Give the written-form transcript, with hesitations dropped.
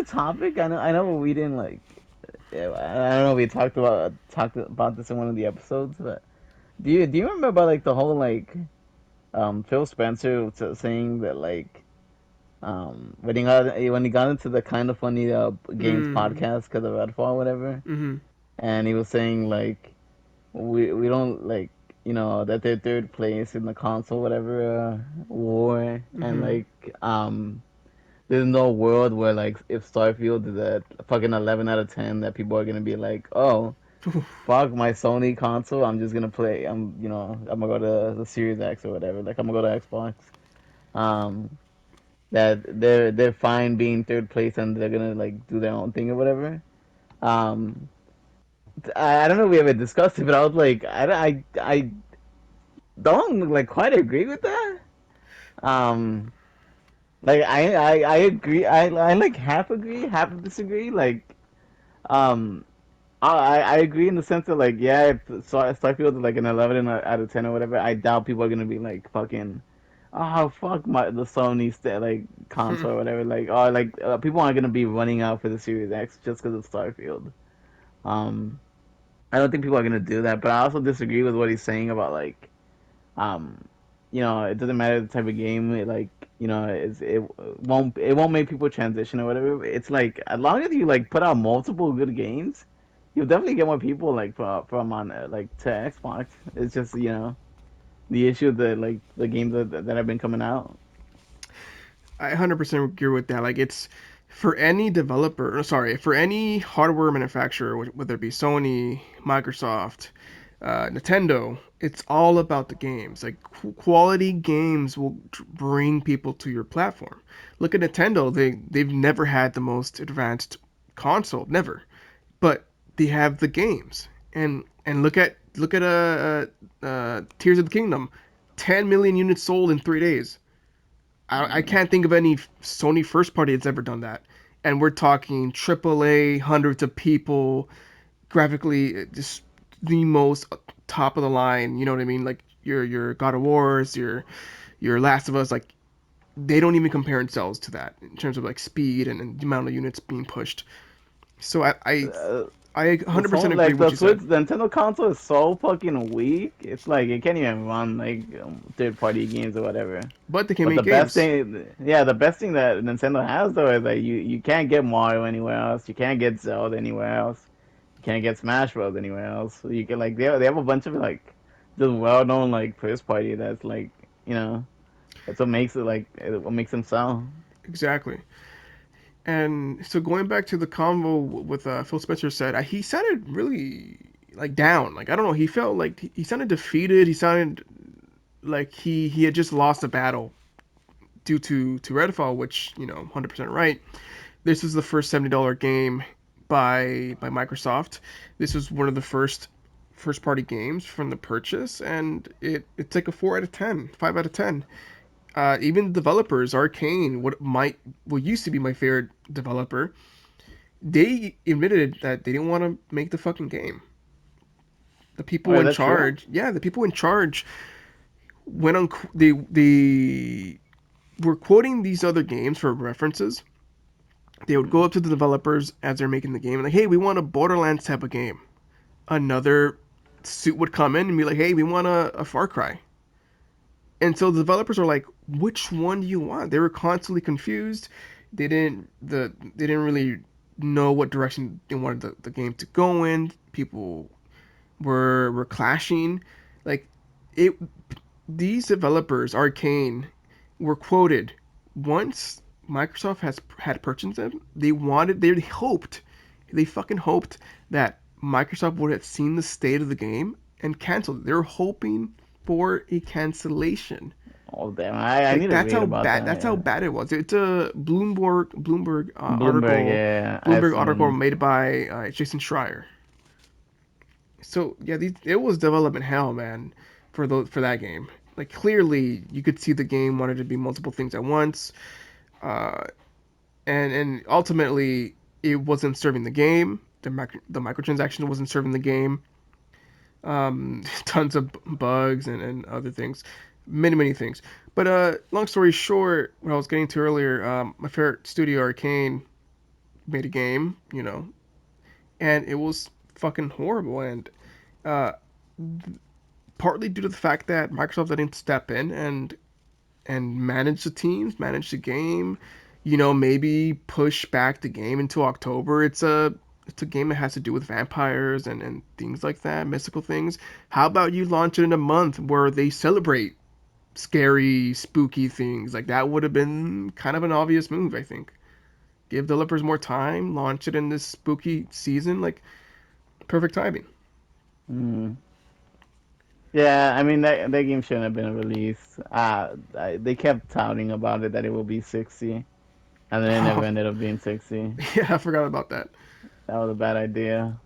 topic. I know we didn't like. Yeah, I don't know. We talked about this in one of the episodes, but do you remember about like the whole like Phil Spencer saying that like when he got into the kind of funny games Mm. podcast because of Redfall or whatever, Mm-hmm. and he was saying like we don't like that they're third place in the console whatever war and Mm-hmm. there's no world where like if Starfield is a fucking 11 out of 10 that people are gonna be like, oh, fuck my Sony console, I'm just gonna play. I'm gonna go to the Series X or whatever. Like I'm gonna go to Xbox. Um, that they're fine being third place and they're gonna like do their own thing or whatever. Um, I don't know if we ever discussed it, but I was like, I don't like quite agree with that. Um, like I agree. I like half agree, half disagree. Um, I agree in the sense that like yeah, if Starfield is like an 11 out of 10 or whatever, I doubt people are gonna be like fucking, oh fuck the Sony like console or whatever. Like oh like people aren't gonna be running out for the Series X just because of Starfield. Um, I don't think people are gonna do that, but I also disagree with what he's saying about like um, it doesn't matter the type of game. Like it won't make people transition or whatever. It's like as long as you like put out multiple good games, you'll definitely get more people like from on like to Xbox. It's just the issue of the games that have been coming out. I 100% agree with that. Like it's for any developer, sorry, for any hardware manufacturer, whether it be Sony, Microsoft, Nintendo, it's all about the games. Like quality games will bring people to your platform. Look at Nintendo; they've never had the most advanced console, never, but they have the games. And look at Tears of the Kingdom, 10 million units sold in 3 days. I Mm. can't think of any Sony first party that's ever done that. And we're talking AAA, hundreds of people, graphically just the most top of the line. You know what I mean? Like your God of Wars, your Last of Us. Like they don't even compare themselves to that in terms of like speed and the amount of units being pushed. So Uh, I the 100% Sony agree like with what the you Switch, said. the Nintendo console is so fucking weak. It's like it can't even run like third party games or whatever. But they can But make the best games. thing, yeah, the best thing that Nintendo has though is that you can't get Mario anywhere else. You can't get Zelda anywhere else. You can't get Smash Bros. Anywhere else. So you can like they have a bunch of like just well known like first party that's like that's what makes it like what makes them sell. Exactly. And so going back to the convo with Phil Spencer said, he sounded really like down. Like I don't know, he felt like he sounded defeated. He sounded like he had just lost a battle due to Redfall, which 100% right. This is the first $70 game by Microsoft. This was one of the first party games from the purchase, and it's like a 4 out of 10, 5 out of 10. Even developers, Arcane, what used to be my favorite developer, they admitted that they didn't want to make the fucking game. The Oh, people is in that true? charge, yeah, the people in charge went on. They were quoting these other games for references. They would go Mm. up to the developers as they're making the game and like, hey, we want a Borderlands type of game. Another suit would come in and be like, hey, we want a Far Cry. And so the developers are like, which one do you want? They were constantly confused. They didn't really know what direction they wanted the game to go in. People were clashing. Like it these developers, Arcane, were quoted once Microsoft has had purchased them. They fucking hoped that Microsoft would have seen the state of the game and canceled it. They were hoping for a cancellation. Oh damn, I Like need to read about that. that's how Yeah. bad it was. It's a Bloomberg, yeah, I've Bloomberg article seen. made by Jason Schreier. So yeah, it was development hell, man, for that game. Like clearly, you could see the game wanted to be multiple things at once, uh, and ultimately, it wasn't serving the game. The microtransaction wasn't serving the game. Tons of bugs and other things, many things. But long story short, what I was getting to earlier, my favorite studio, Arcane, made a game, and it was fucking horrible. And uh, partly due to the fact that Microsoft didn't step in and manage the teams, manage the game, maybe push back the game into October. It's a game that has to do with vampires and things like that, mystical things. How about you launch it in a month where they celebrate scary, spooky things? Like that would have been kind of an obvious move, I think. Give developers more time, launch it in this spooky season, like perfect timing. Mm. Yeah, I mean that game shouldn't have been released. They kept touting about it that it will be 60, and then it never Oh, ended up being 60. yeah, I forgot about that. That was a bad idea.